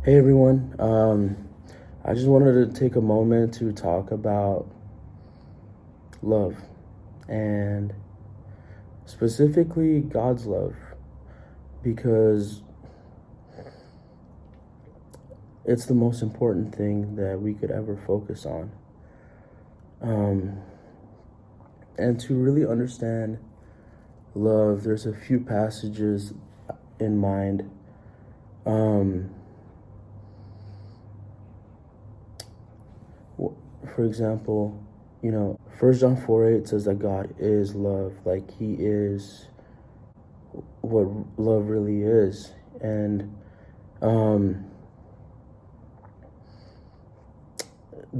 Hey everyone, I just wanted to take a moment to talk about love and specifically God's love because it's the most important thing that we could ever focus on. Um, and to really understand love, there's a few passages in mind. For example, 1 John 4:8 says that God is love, like he is what love really is. And the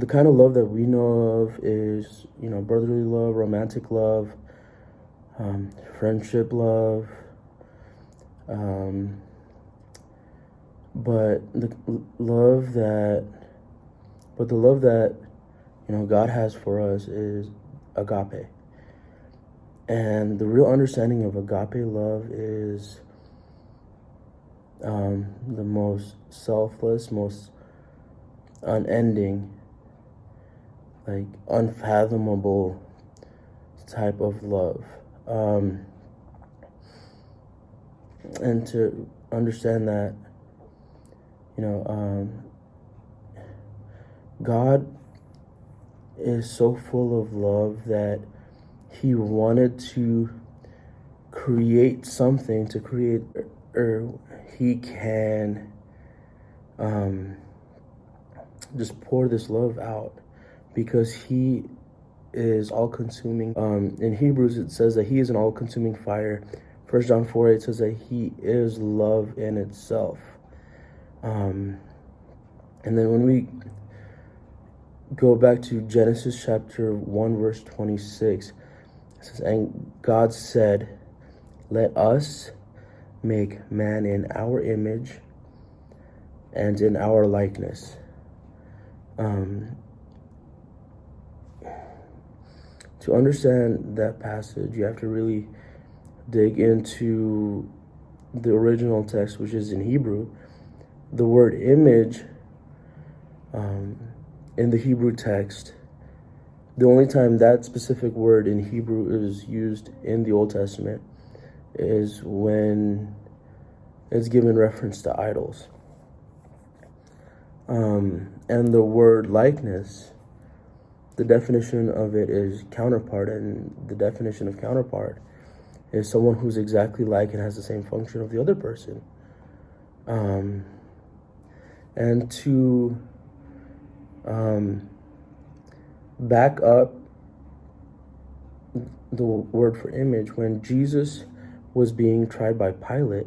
kind of love that we know of is, brotherly love, romantic love, friendship love. But the love that, God has for us is agape. And the real understanding of agape love is the most selfless, most unending, like unfathomable type of love. And to understand that, God is so full of love that he wanted to create something, or he can just pour this love out because he is all-consuming. In Hebrews, it says that he is an all-consuming fire. 1 John 4:8 says that he is love in itself. And then when we go back to Genesis chapter 1, verse 26, it says, "And God said, let us make man in our image and in our likeness." To understand that passage, you have to really dig into the original text, which is in Hebrew. The word image in the Hebrew text, the only time that specific word in Hebrew is used in the Old Testament is when it's given reference to idols. And the word likeness, the definition of it is counterpart, and the definition of counterpart is someone who's exactly like and has the same function of the other person. And to back up the word for image, when Jesus was being tried by Pilate,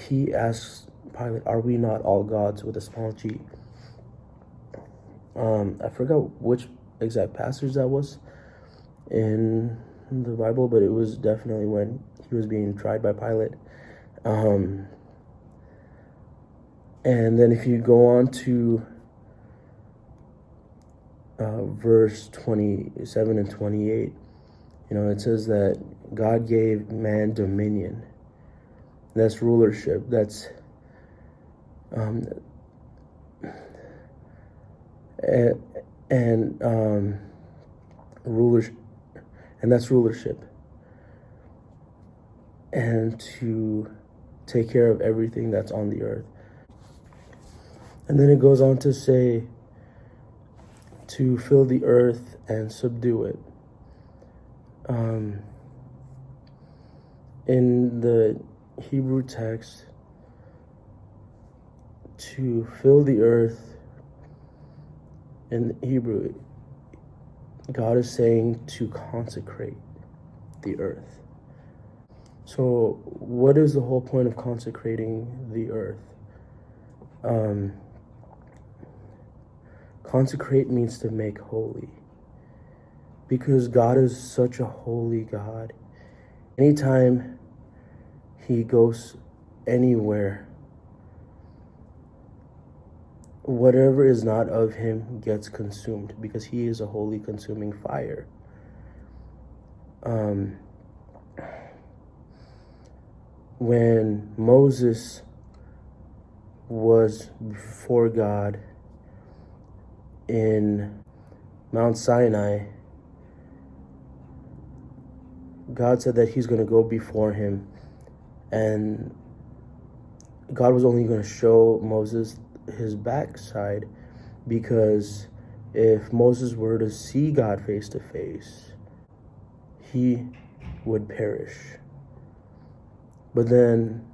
he asked Pilate, "Are we not all gods?" with a small g. I forgot which exact passage that was in the Bible, but it was definitely when he was being tried by Pilate. And then if you go on to verse 27 and 28, it says that God gave man dominion. That's rulership. That's rulership, and that's rulership, and to take care of everything that's on the earth. And then it goes on to say to fill the earth and subdue it. In the Hebrew text, to fill the earth in Hebrew, God is saying to consecrate the earth. So what is the whole point of consecrating the earth? Consecrate means to make holy, because God is such a holy God. Anytime he goes anywhere, whatever is not of him gets consumed, because he is a holy consuming fire. When Moses was before God in Mount Sinai, God said that he's going to go before him, and God was only going to show Moses his backside, because if Moses were to see God face to face, he would perish. But then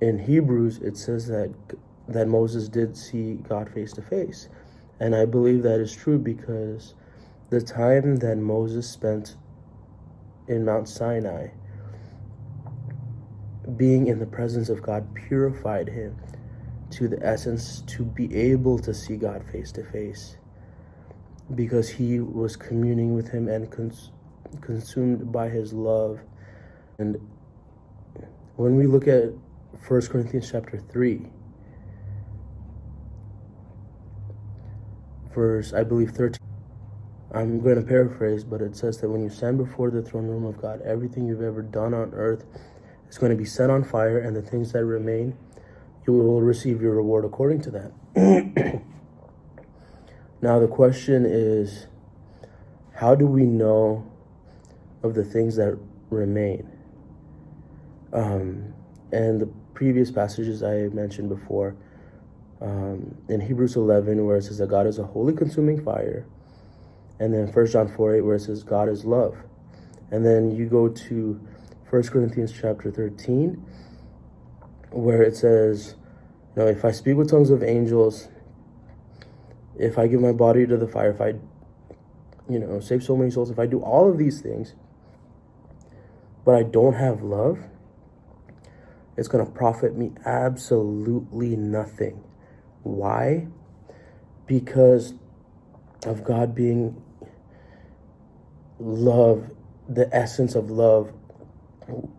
in Hebrews, it says that Moses did see God face to face. And I believe that is true, because the time that Moses spent in Mount Sinai, being in the presence of God, purified him to the essence to be able to see God face to face, because he was communing with him and consumed by his love. And when we look at 1 Corinthians chapter 3, verse, I believe, 13, I'm going to paraphrase, but it says that when you stand before the throne room of God, everything you've ever done on earth is going to be set on fire, and the things that remain, you will receive your reward according to that. Now the question is, how do we know of the things that remain? And the previous passages I mentioned before, in Hebrews 11, where it says that God is a holy consuming fire, and then 1 John 4:8, where it says God is love. And then you go to 1 Corinthians chapter 13, where it says, if I speak with tongues of angels, if I give my body to the fire, if I, save so many souls, if I do all of these things, but I don't have love, it's going to profit me absolutely nothing. Why? Because of God being love, the essence of love,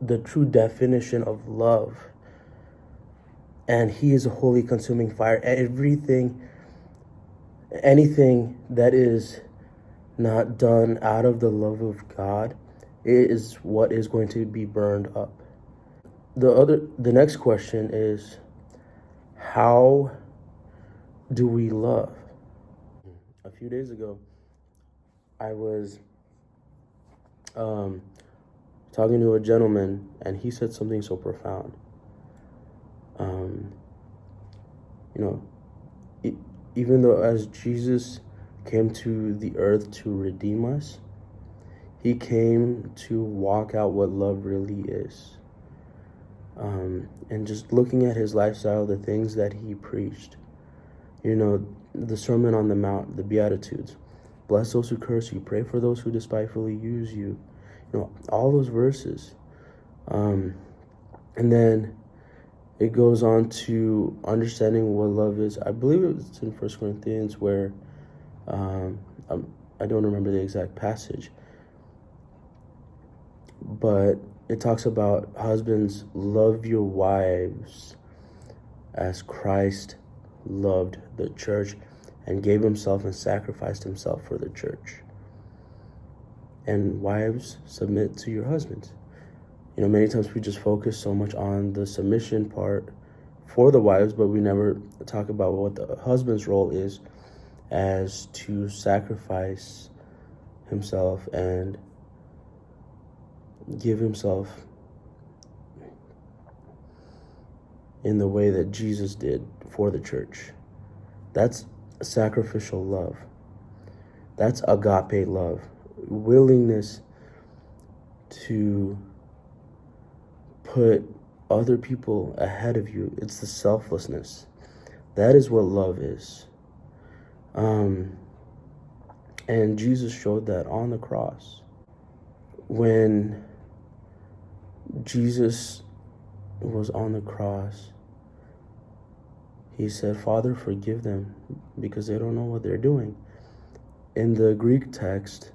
the true definition of love. And he is a holy consuming fire. Anything that is not done out of the love of God is what is going to be burned up. The next question is, how do we love? A few days ago, I was talking to a gentleman, and he said something so profound. Even though as Jesus came to the earth to redeem us, he came to walk out what love really is. And just looking at his lifestyle, the things that he preached, the Sermon on the Mount, the Beatitudes, bless those who curse you, pray for those who despitefully use you, all those verses. And then it goes on to understanding what love is. I believe it's in 1 Corinthians where, I don't remember the exact passage, but it talks about husbands, love your wives as Christ loved the church and gave himself and sacrificed himself for the church. And wives, submit to your husbands. Many times we just focus so much on the submission part for the wives, but we never talk about what the husband's role is, as to sacrifice himself and give himself in the way that Jesus did for the church. That's sacrificial love. That's agape love. Willingness to put other people ahead of you. It's the selflessness. That is what love is. And Jesus showed that on the cross. When Jesus was on the cross, he said, Father, forgive them, because they don't know what they're doing. In the Greek text,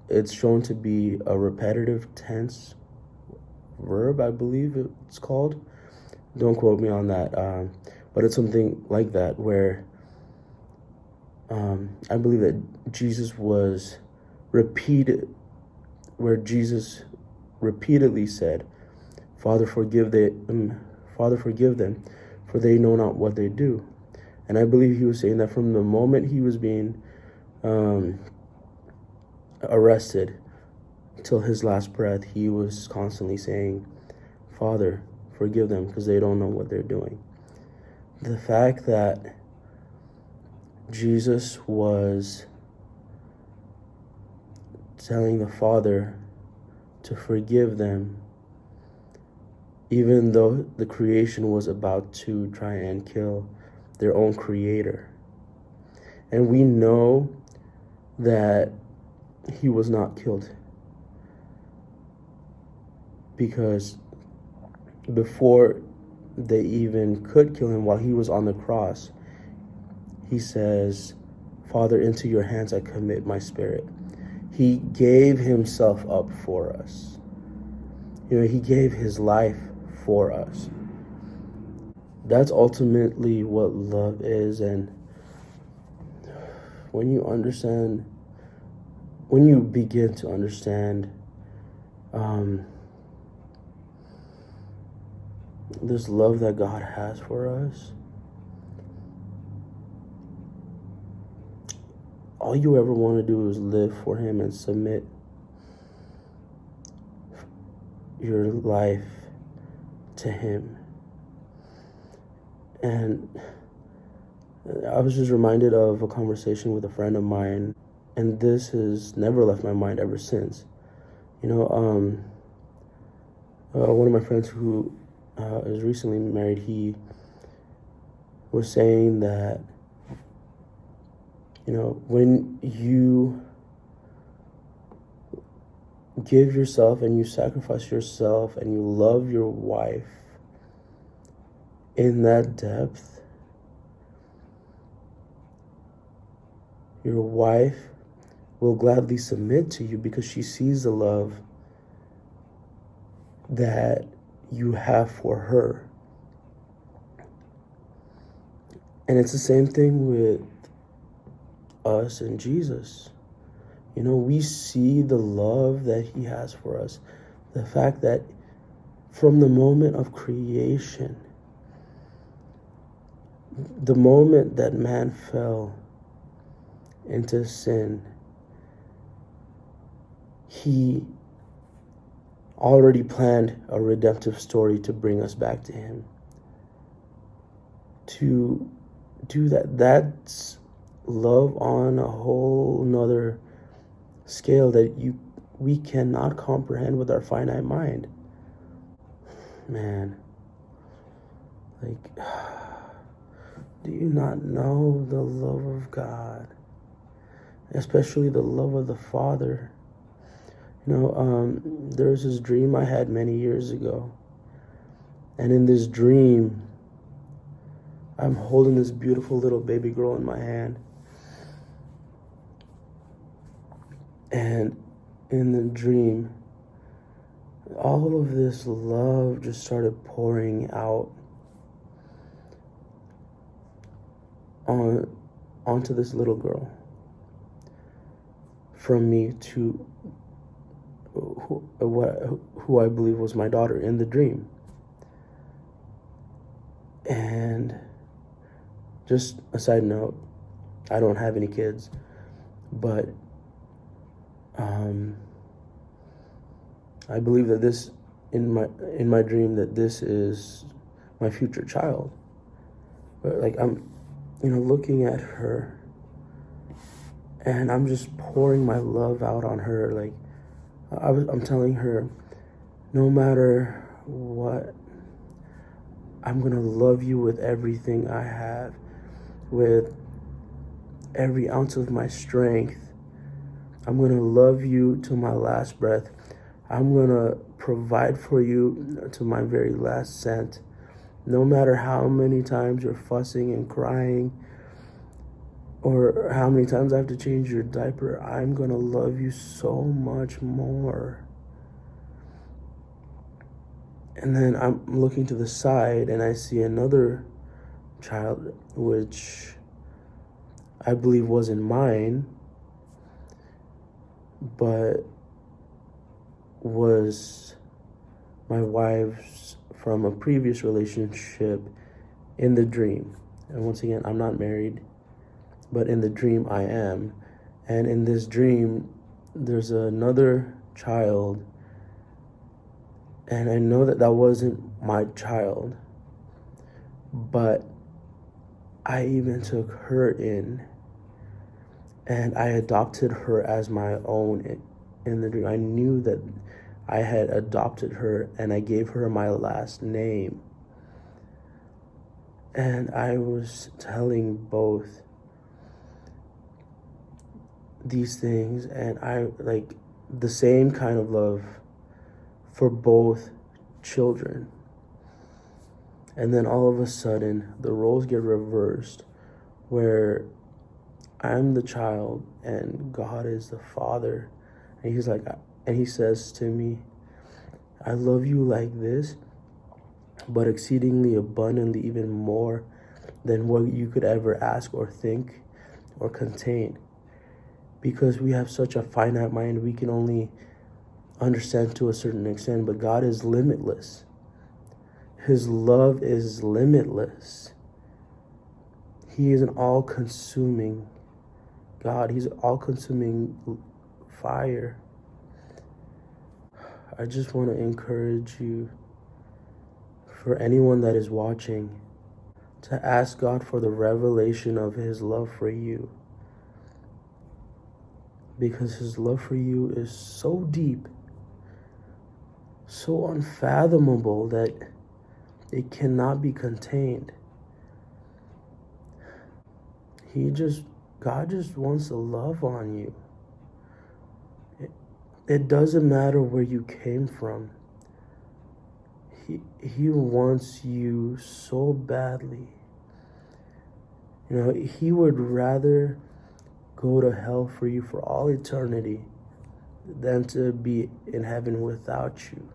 it's shown to be a repetitive tense verb, I believe it's called. Don't quote me on that, but it's something like that, where I believe that Jesus was repeated, where Jesus repeatedly said, Father, forgive them, for they know not what they do. And I believe he was saying that from the moment he was being arrested till his last breath, he was constantly saying, Father, forgive them, because they don't know what they're doing. The fact that Jesus was telling the Father to forgive them, even though the creation was about to try and kill their own creator. And we know that he was not killed, because before they even could kill him, while he was on the cross, he says, Father, into your hands I commit my spirit. He gave himself up for us. He gave his life for us. That's ultimately what love is. And when you begin to understand this love that God has for us, all you ever want to do is live for him and submit your life to him. And I was just reminded of a conversation with a friend of mine, and this has never left my mind ever since. One of my friends who is recently married, he was saying that, when you give yourself and you sacrifice yourself and you love your wife in that depth, your wife will gladly submit to you because she sees the love that you have for her. And it's the same thing with us and Jesus. We see the love that he has for us. The fact that from the moment of creation, the moment that man fell into sin, he already planned a redemptive story to bring us back to him. To do that's love on a whole nother scale that we cannot comprehend with our finite mind. Man, do you not know the love of God, especially the love of the Father? There was this dream I had many years ago, and in this dream, I'm holding this beautiful little baby girl in my hand. And in the dream, all of this love just started pouring out onto this little girl, from me to who I believe was my daughter in the dream. And just a side note, I don't have any kids, but I believe that this, in my dream, that this is my future child. But I'm looking at her, and I'm just pouring my love out on her. I'm telling her, no matter what, I'm gonna love you with everything I have, with every ounce of my strength. I'm gonna love you to my last breath. I'm gonna provide for you to my very last cent. No matter how many times you're fussing and crying, or how many times I have to change your diaper, I'm gonna love you so much more. And then I'm looking to the side and I see another child, which I believe wasn't mine, but was my wife's from a previous relationship in the dream. And once again, I'm not married, but in the dream I am. And in this dream, there's another child, and I know that that wasn't my child, but I even took her in, and I adopted her as my own in the dream. I knew that I had adopted her, and I gave her my last name. And I was telling both these things, and I like the same kind of love for both children. And then all of a sudden, the roles get reversed, where I'm the child and God is the father. And he's like, and he says to me, I love you like this, but exceedingly abundantly, even more than what you could ever ask or think or contain. Because we have such a finite mind, we can only understand to a certain extent, but God is limitless. His love is limitless. He is an all-consuming God. He's an all-consuming fire. I just want to encourage you, for anyone that is watching, to ask God for the revelation of His love for you. Because His love for you is so deep, so unfathomable, that it cannot be contained. God just wants to love on you. It doesn't matter where you came from. He wants you so badly. You know, He would rather go to hell for you for all eternity than to be in heaven without you.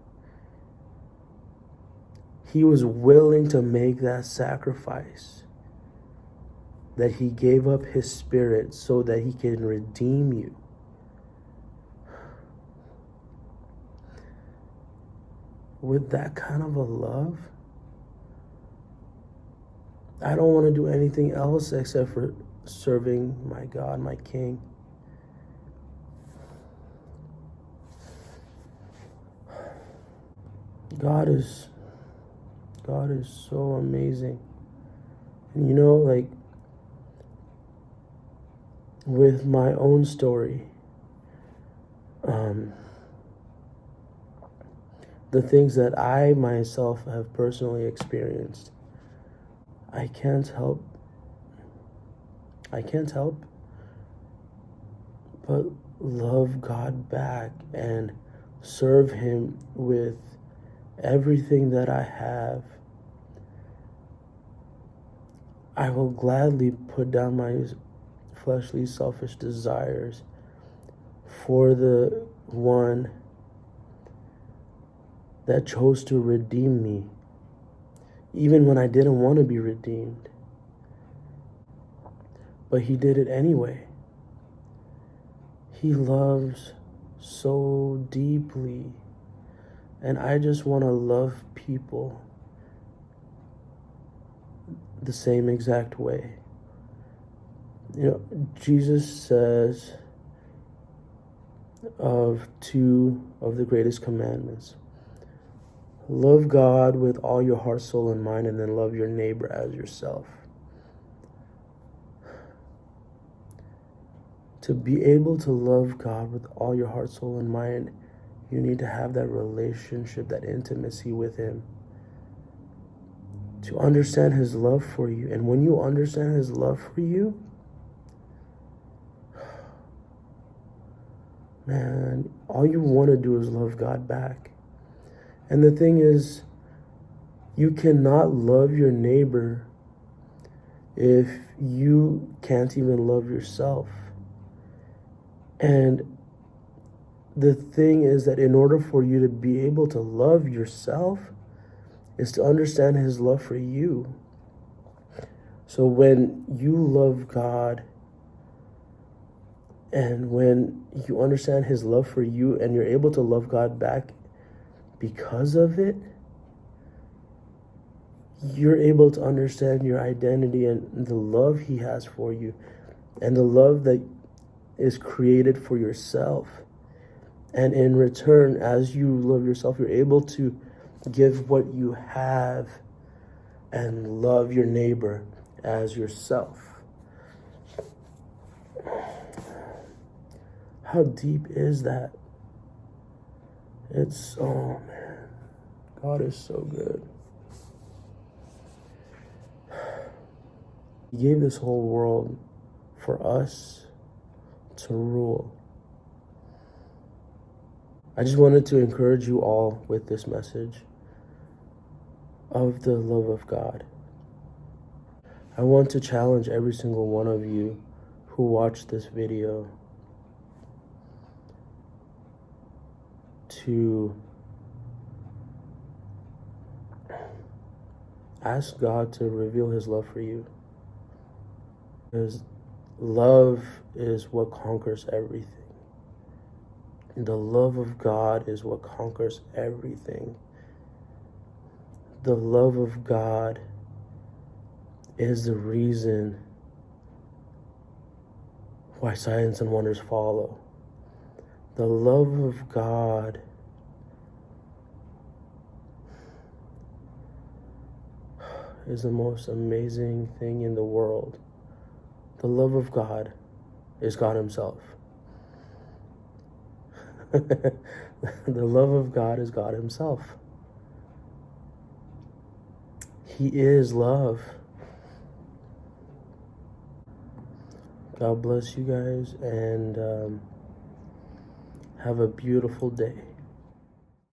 He was willing to make that sacrifice, that He gave up His Spirit so that He can redeem you. With that kind of a love, I don't want to do anything else except for serving my God, my King. God is so amazing. And you know, like, with my own story, the things that I myself have personally experienced, I can't help but love God back and serve Him with everything that I have. I will gladly put down my fleshly, selfish desires for the one that chose to redeem me, even when I didn't want to be redeemed. But He did it anyway. He loves so deeply. And I just want to love people the same exact way. You know, Jesus says of two of the greatest commandments: love God with all your heart, soul, and mind, and then love your neighbor as yourself. To be able to love God with all your heart, soul, and mind, you need to have that relationship, that intimacy with Him, to understand His love for you. And when you understand His love for you, man, all you want to do is love God back. And the thing is, you cannot love your neighbor if you can't even love yourself. And the thing is that in order for you to be able to love yourself is to understand His love for you. So when you love God And when you understand his love for you and you're able to love God back because of it, you're able to understand your identity and the love he has for you and the love that is created for yourself. And in return, as you love yourself, you're able to give what you have and love your neighbor as yourself. How deep is that? Oh man, God is so good. He gave this whole world for us to rule. I just wanted to encourage you all with this message of the love of God. I want to challenge every single one of you who watched this video to ask God to reveal his love for you. Because love is what conquers everything. The love of God is what conquers everything. The love of God is the reason why signs and wonders follow. The love of God is the most amazing thing in the world. The love of God is God himself. The love of God is God himself. He is love. God bless you guys and have a beautiful day.